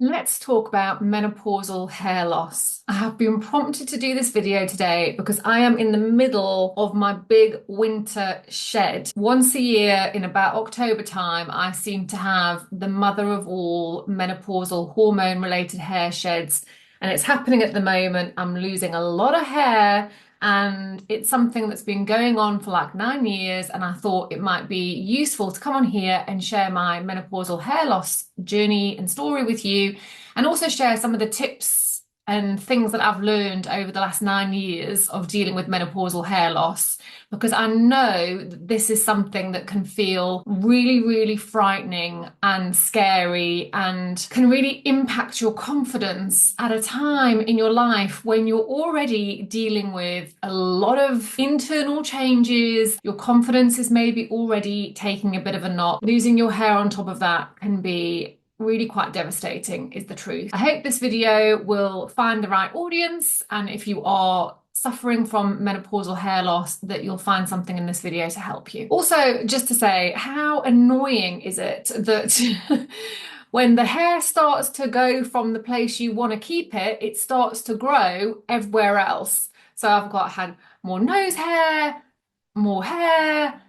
Let's talk about menopausal hair loss. I have been prompted to do this video today because I am in the middle of my big winter shed. Once a year in about October time, I seem to have the mother of all menopausal hormone related hair sheds, and it's happening at the moment. I'm losing a lot of hair. And it's something that's been going on for like 9 years, and I thought it might be useful to come on here and share my menopausal hair loss journey and story with you, and also share some of the tips and things that I've learned over the last 9 years of dealing with menopausal hair loss, because I know that this is something that can feel really, really frightening and scary and can really impact your confidence at a time in your life when you're already dealing with a lot of internal changes. Your confidence is maybe already taking a bit of a knock. Losing your hair on top of that can be really quite devastating, is the truth. I hope this video will find the right audience, and if you are suffering from menopausal hair loss, that you'll find something in this video to help you. Also, just to say, how annoying is it that when the hair starts to go from the place you want to keep it, it starts to grow everywhere else. So had more nose hair, more hair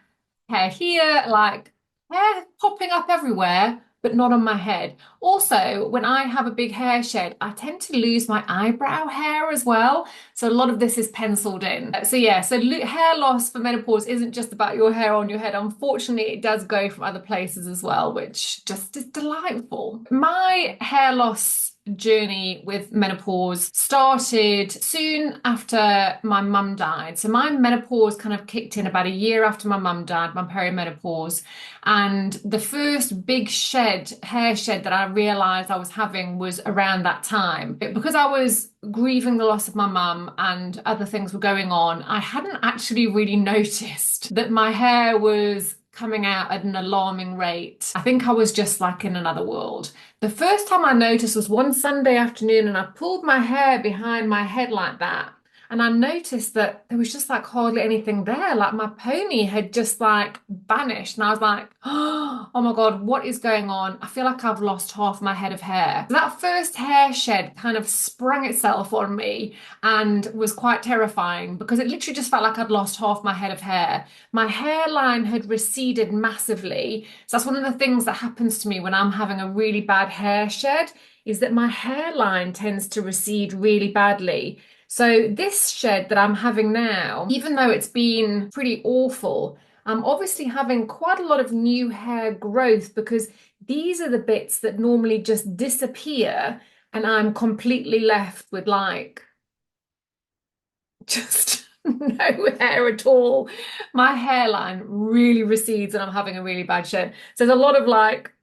here, like hair popping up everywhere, but not on my head. Also, when I have a big hair shed, I tend to lose my eyebrow hair as well. So a lot of this is penciled in. Hair loss for menopause isn't just about your hair on your head. Unfortunately, it does go from other places as well, which just is delightful. My hair loss journey with menopause started soon after my mum died. So my menopause kind of kicked in about a year after my mum died, my peri-menopause. And the first big hair shed that I realized I was having was around that time. Because I was grieving the loss of my mum and other things were going on, I hadn't actually really noticed that my hair was coming out at an alarming rate. I think I was just like in another world. The first time I noticed was one Sunday afternoon, and I pulled my hair behind my head like that. And I noticed that there was just like hardly anything there. Like my pony had just like vanished. And I was like, oh my God, what is going on? I feel like I've lost half my head of hair. So that first hair shed kind of sprung itself on me and was quite terrifying because it literally just felt like I'd lost half my head of hair. My hairline had receded massively. So that's one of the things that happens to me when I'm having a really bad hair shed, is that my hairline tends to recede really badly. So this shed that I'm having now, even though it's been pretty awful, I'm obviously having quite a lot of new hair growth because these are the bits that normally just disappear, and I'm completely left with like just no hair at all. My hairline really recedes and I'm having a really bad shed. So there's a lot of like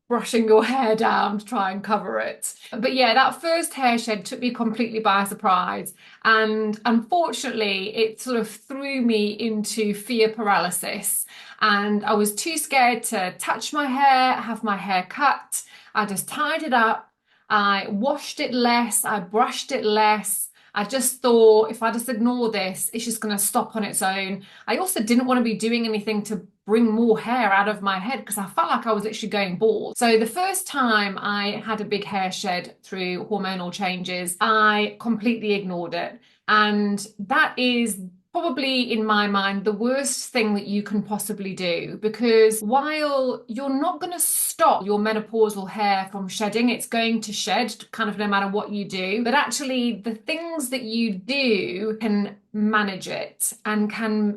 brushing your hair down to try and cover it. But yeah, that first hair shed took me completely by surprise. And unfortunately, it sort of threw me into fear paralysis. And I was too scared to touch my hair, have my hair cut. I just tied it up. I washed it less. I brushed it less. I just thought if I just ignore this, it's just going to stop on its own. I also didn't want to be doing anything to bring more hair out of my head because I felt like I was literally going bald. So the first time I had a big hair shed through hormonal changes, I completely ignored it. And that is probably, in my mind, the worst thing that you can possibly do, because while you're not going to stop your menopausal hair from shedding, it's going to shed kind of no matter what you do, but actually the things that you do can manage it and can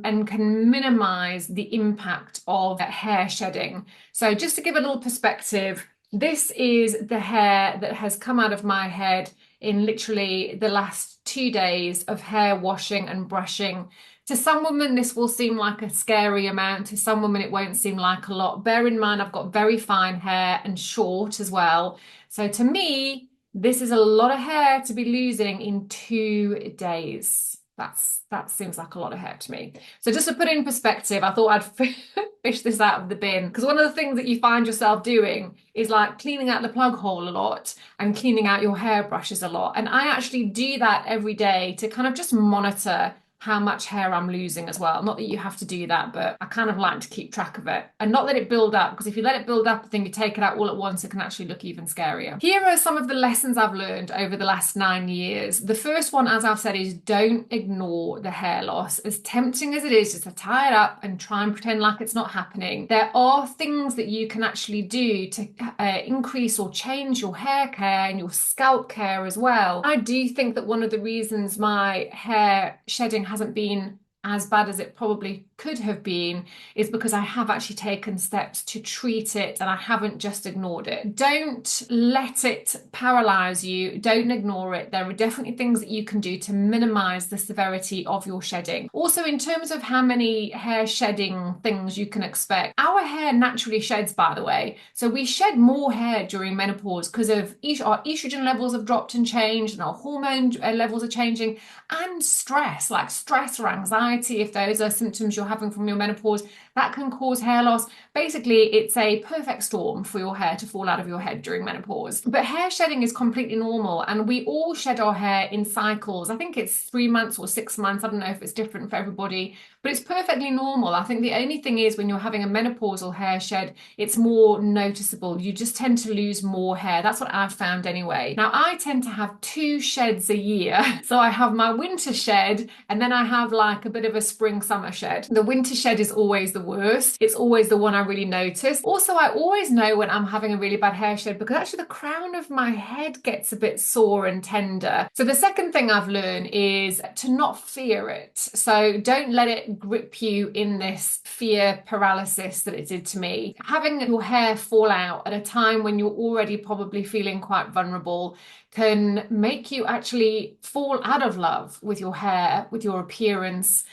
minimize the impact of hair shedding. So just to give a little perspective, this is the hair that has come out of my head in literally the last 2 days of hair washing and brushing. To some women, this will seem like a scary amount. To some women, it won't seem like a lot. Bear in mind, I've got very fine hair and short as well. So to me, this is a lot of hair to be losing in 2 days. That seems like a lot of hair to me. So just to put it in perspective, I thought I'd fish this out of the bin, because one of the things that you find yourself doing is like cleaning out the plug hole a lot and cleaning out your hairbrushes a lot. And I actually do that every day to kind of just monitor how much hair I'm losing as well. Not that you have to do that, but I kind of like to keep track of it and not let it build up, because if you let it build up and then you take it out all at once, it can actually look even scarier. Here are some of the lessons I've learned over the last 9 years. The first one, as I've said, is don't ignore the hair loss. As tempting as it is just to tie it up and try and pretend like it's not happening, there are things that you can actually do to increase or change your hair care and your scalp care as well. I do think that one of the reasons my hair shedding hasn't been as bad as it probably could have been is because I have actually taken steps to treat it and I haven't just ignored it. Don't let it paralyze you. Don't ignore it. There are definitely things that you can do to minimize the severity of your shedding. Also, in terms of how many hair shedding things you can expect, our hair naturally sheds, by the way. So we shed more hair during menopause because of our estrogen levels have dropped and changed, and our hormone levels are changing, and stress, like stress or anxiety, if those are symptoms you're having from your menopause, that can cause hair loss. Basically, it's a perfect storm for your hair to fall out of your head during menopause. But hair shedding is completely normal, and we all shed our hair in cycles. I think it's 3 months or 6 months. I don't know if it's different for everybody, but it's perfectly normal. I think the only thing is when you're having a menopausal hair shed, it's more noticeable. You just tend to lose more hair. That's what I've found anyway. Now, I tend to have 2 sheds a year. So I have my winter shed, and then I have like a bit of a spring summer shed. The winter shed is always the worst. It's always the one I really notice. Also, I always know when I'm having a really bad hair shed because actually the crown of my head gets a bit sore and tender. So the second thing I've learned is to not fear it. So don't let it grip you in this fear paralysis that it did to me. Having your hair fall out at a time when you're already probably feeling quite vulnerable can make you actually fall out of love with your hair, with your appearance,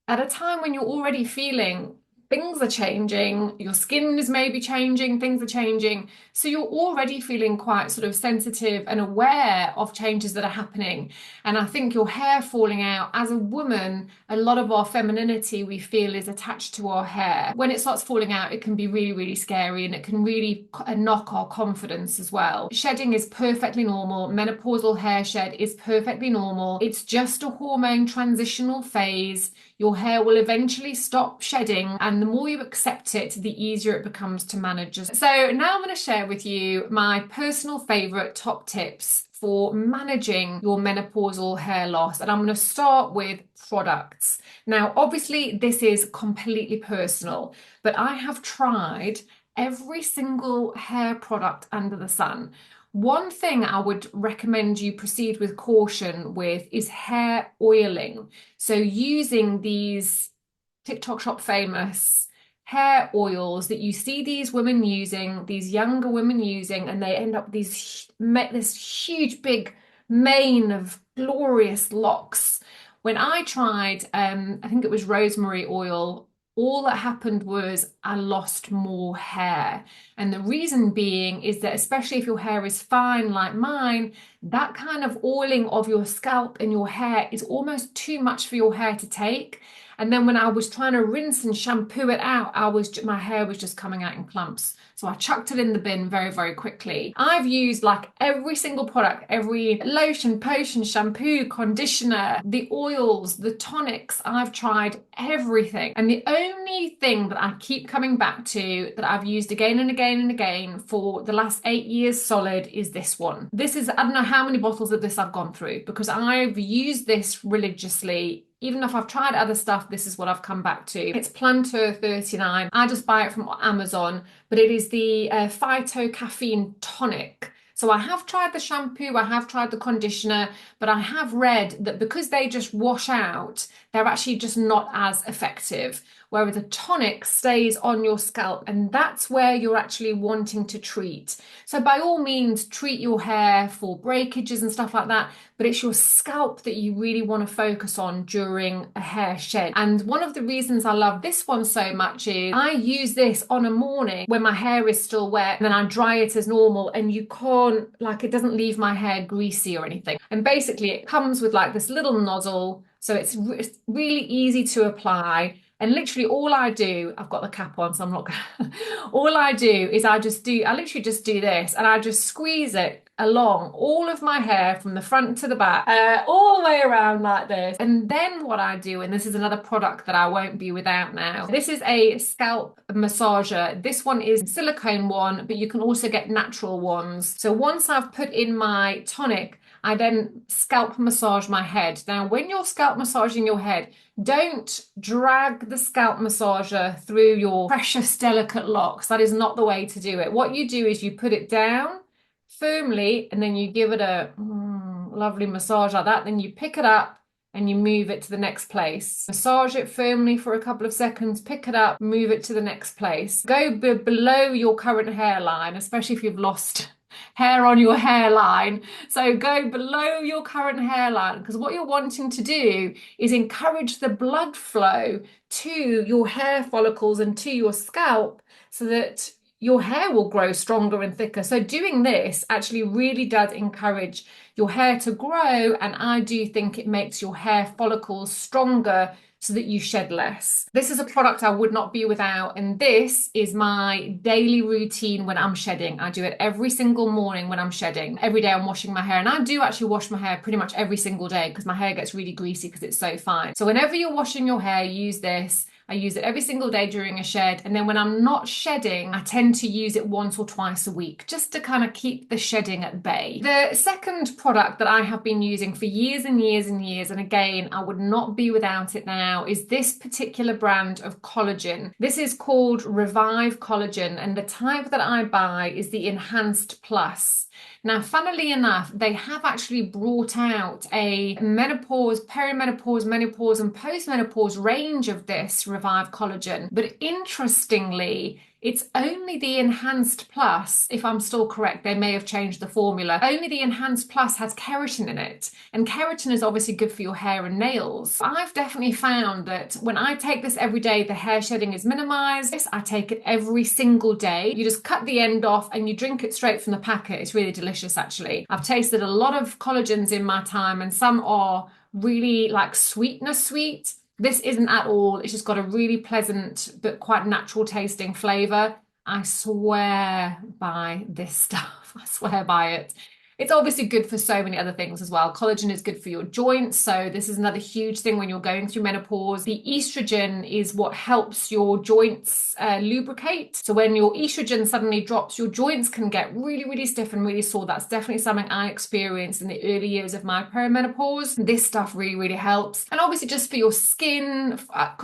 at a time when you're already feeling things are changing, your skin is maybe changing, things are changing. So you're already feeling quite sort of sensitive and aware of changes that are happening. And I think your hair falling out, as a woman, a lot of our femininity we feel is attached to our hair. When it starts falling out, it can be really, really scary, and it can really knock our confidence as well. Shedding is perfectly normal. Menopausal hair shed is perfectly normal. It's just a hormone transitional phase. Your hair will eventually stop shedding, and the more you accept it, the easier it becomes to manage. So now I'm going to share with you my personal favorite top tips for managing your menopausal hair loss. And I'm going to start with products. Now, obviously, this is completely personal, but I have tried every single hair product under the sun. One thing I would recommend you proceed with caution with is hair oiling. So using these TikTok shop famous hair oils that you see these women using, these younger women using, and they end up with this huge big mane of glorious locks. When I tried, I think it was rosemary oil, all that happened was I lost more hair. And the reason being is that, especially if your hair is fine like mine, that kind of oiling of your scalp and your hair is almost too much for your hair to take. And then when I was trying to rinse and shampoo it out, my hair was just coming out in clumps. So I chucked it in the bin very, very quickly. I've used like every single product, every lotion, potion, shampoo, conditioner, the oils, the tonics. I've tried everything. And the only thing that I keep coming back to, that I've used again and again and again for the last 8 years solid, is this one. This is, I don't know how many bottles of this I've gone through, because I've used this religiously. Even if I've tried other stuff, this is what I've come back to. It's Planter 39. I just buy it from Amazon, but it is the phytocaffeine tonic. So I have tried the shampoo, I have tried the conditioner, but I have read that because they just wash out, they're actually just not as effective. Whereas a tonic stays on your scalp, and that's where you're actually wanting to treat. So by all means, treat your hair for breakages and stuff like that, but it's your scalp that you really want to focus on during a hair shed. And one of the reasons I love this one so much is I use this on a morning when my hair is still wet, and then I dry it as normal, and you can't, like, it doesn't leave my hair greasy or anything. And basically it comes with like this little nozzle, so it's really easy to apply. And literally all I do, I've got the cap on, so I'm not gonna, all I do is I literally just do this and I just squeeze it along all of my hair from the front to the back, all the way around like this. And then what I do, and this is another product that I won't be without now, this is a scalp massager. This one is silicone one, but you can also get natural ones. So once I've put in my tonic, I then scalp massage my head. Now, when you're scalp massaging your head, don't drag the scalp massager through your precious, delicate locks. That is not the way to do it. What you do is you put it down firmly and then you give it a lovely massage like that. Then you pick it up and you move it to the next place. Massage it firmly for a couple of seconds, pick it up, move it to the next place. Go below your current hairline, especially if you've lost hair on your hairline. So go below your current hairline, because what you're wanting to do is encourage the blood flow to your hair follicles and to your scalp so that your hair will grow stronger and thicker. So doing this actually really does encourage your hair to grow, and I do think it makes your hair follicles stronger so that you shed less. This is a product I would not be without, and this is my daily routine when I'm shedding. I do it every single morning when I'm shedding. Every day I'm washing my hair, and I do actually wash my hair pretty much every single day because my hair gets really greasy because it's so fine. So whenever you're washing your hair, use this. I use it every single day during a shed, and then when I'm not shedding, I tend to use it once or twice a week just to kind of keep the shedding at bay. The second product that I have been using for years and years and years, and again, I would not be without it now, is this particular brand of collagen. This is called Revive Collagen, and the type that I buy is the Enhanced Plus. Now, funnily enough, they have actually brought out a menopause, peri-menopause, menopause, and post-menopause range of this Revive Collagen. But interestingly, it's only the Enhanced Plus, if I'm still correct, they may have changed the formula. Only the Enhanced Plus has keratin in it. And keratin is obviously good for your hair and nails. I've definitely found that when I take this every day, the hair shedding is minimized. I take it every single day. You just cut the end off and you drink it straight from the packet. It's really delicious, actually. I've tasted a lot of collagens in my time, and some are really like sweetness sweet. This isn't at all. It's just got a really pleasant but quite natural tasting flavor. I swear by this stuff. I swear by it. It's obviously good for so many other things as well. Collagen is good for your joints. So this is another huge thing when you're going through menopause. The estrogen is what helps your joints lubricate. So when your estrogen suddenly drops, your joints can get really, really stiff and really sore. That's definitely something I experienced in the early years of my perimenopause. This stuff really, really helps. And obviously just for your skin,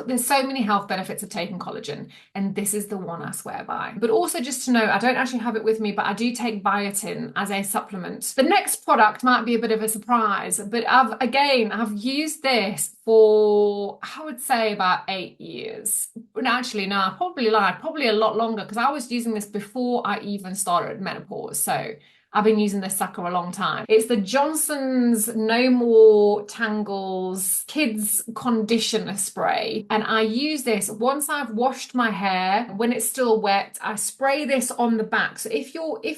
there's so many health benefits of taking collagen. And this is the one I swear by. But also just to know, I don't actually have it with me, but I do take biotin as a supplement. The next product might be a bit of a surprise, but I've used this for, I would say, about 8 years. But actually, no, I probably lied, probably a lot longer, because I was using this before I even started menopause. So I've been using this sucker a long time. It's the Johnson's No More Tangles Kids Conditioner Spray. And I use this once I've washed my hair. When it's still wet, I spray this on the back. So if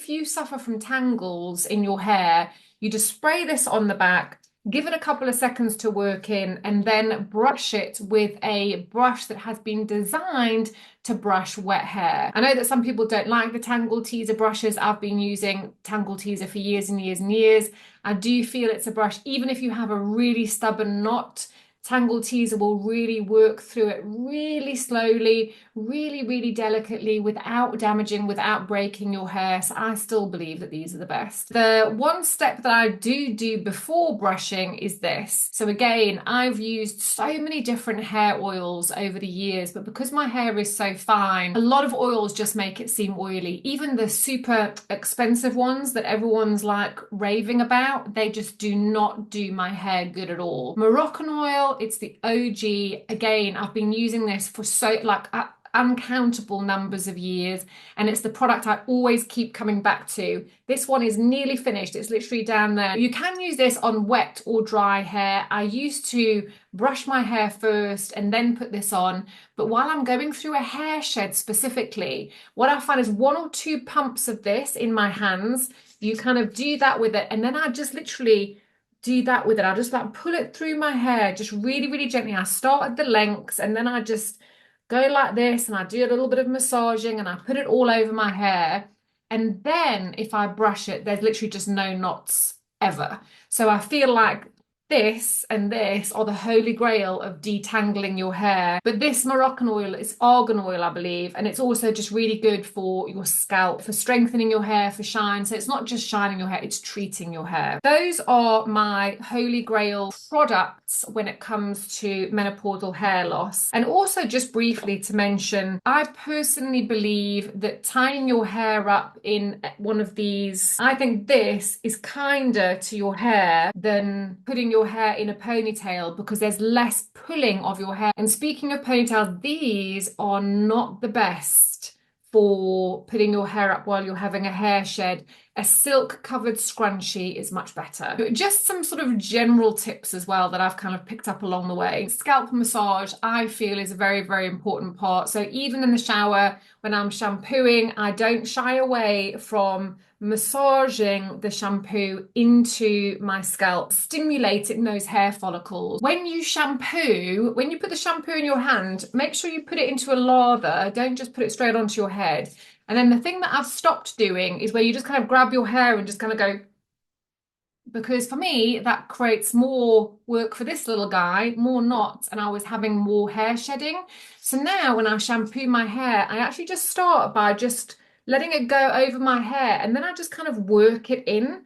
you suffer from tangles in your hair, you just spray this on the back, give it a couple of seconds to work in, and then brush it with a brush that has been designed to brush wet hair. I know that some people don't like the Tangle Teezer brushes. I've been using Tangle Teezer for years and years and years. I do feel it's a brush, even if you have a really stubborn knot, Tangle Teezer will really work through it really slowly, really, really delicately, without damaging, without breaking your hair. So I still believe that these are the best. The one step that I do before brushing is this. So again, I've used so many different hair oils over the years, but because my hair is so fine, a lot of oils just make it seem oily. Even the super expensive ones that everyone's like raving about, they just do not do my hair good at all. Moroccan oil, it's the OG. Again, I've been using this for uncountable numbers of years, and it's the product I always keep coming back to. This one is nearly finished. It's literally down there. You can use this on wet or dry hair. I used to brush my hair first and then put this on, but while I'm going through a hair shed specifically, what I find is 1 or 2 pumps of this in my hands. You kind of do that with it, and then I just literally do that with it. I just like pull it through my hair, just really, really gently. I start at the lengths and then I just go like this and I do a little bit of massaging and I put it all over my hair. And then if I brush it, there's literally just no knots ever. So I feel like this and this are the holy grail of detangling your hair. But this Moroccan oil is argan oil, I believe, and it's also just really good for your scalp, for strengthening your hair, for shine. So it's not just shining your hair, it's treating your hair. Those are my holy grail products when it comes to menopausal hair loss. And also just briefly to mention, I personally believe that tying your hair up in one of these, I think this is kinder to your hair than putting your hair in a ponytail because there's less pulling of your hair. And speaking of ponytails, these are not the best for putting your hair up while you're having a hair shed. A silk covered scrunchie is much better. Just some sort of general tips as well that I've kind of picked up along the way. Scalp massage, I feel, is a very, very important part. So even in the shower, when I'm shampooing, I don't shy away from massaging the shampoo into my scalp, stimulating those hair follicles. When you shampoo, when you put the shampoo in your hand, make sure you put it into a lather. Don't just put it straight onto your head. And then the thing that I've stopped doing is where you just kind of grab your hair and just kind of go, because for me, that creates more work for this little guy, more knots, and I was having more hair shedding. So now when I shampoo my hair, I actually just start by just letting it go over my hair, and then I just kind of work it in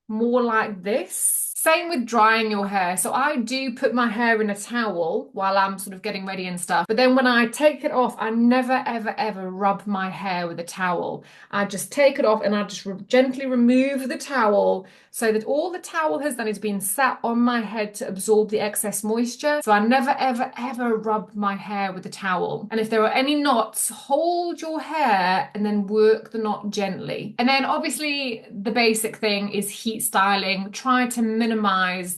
more like this. Same with drying your hair. So I do put my hair in a towel while I'm sort of getting ready and stuff. But then when I take it off, I never, ever, ever rub my hair with a towel. I just take it off and I just gently remove the towel so that all the towel has done is been sat on my head to absorb the excess moisture. So I never, ever, ever rub my hair with a towel. And if there are any knots, hold your hair and then work the knot gently. And then obviously the basic thing is heat styling. Try to minimize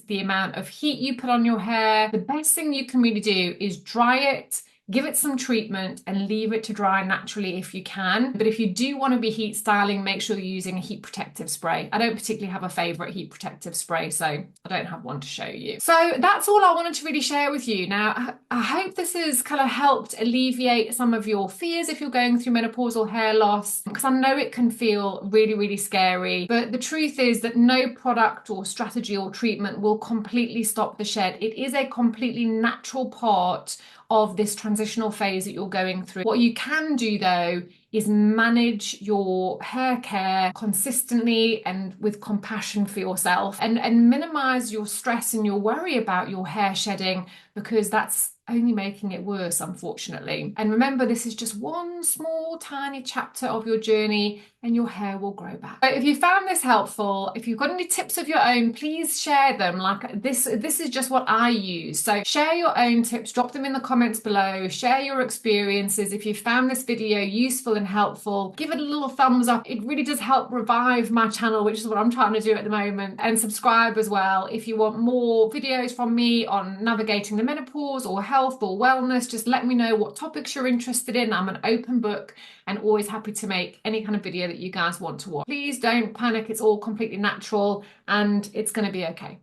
the amount of heat you put on your hair. The best thing you can really do is dry it, give it some treatment and leave it to dry naturally if you can. But if you do want to be heat styling, make sure you're using a heat protective spray. I don't particularly have a favorite heat protective spray, so I don't have one to show you. So that's all I wanted to really share with you. Now, I hope this has kind of helped alleviate some of your fears if you're going through menopausal hair loss, because I know it can feel really, really scary. But the truth is that no product or strategy or treatment will completely stop the shed. It is a completely natural part of this transitional phase that you're going through. What you can do though is manage your hair care consistently and with compassion for yourself and minimize your stress and your worry about your hair shedding, because that's only making it worse, unfortunately. And remember, this is just one small tiny chapter of your journey and your hair will grow back. So if you found this helpful, if you've got any tips of your own, please share them. Like this is just what I use. So share your own tips, drop them in the comments below, share your experiences. If you found this video useful and helpful, give it a little thumbs up. It really does help revive my channel, which is what I'm trying to do at the moment. And subscribe as well. If you want more videos from me on navigating the menopause or health or wellness, just let me know what topics you're interested in. I'm an open book and always happy to make any kind of video that you guys want to watch. Please don't panic, it's all completely natural and it's going to be okay.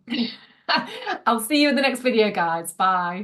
I'll see you in the next video, guys. Bye.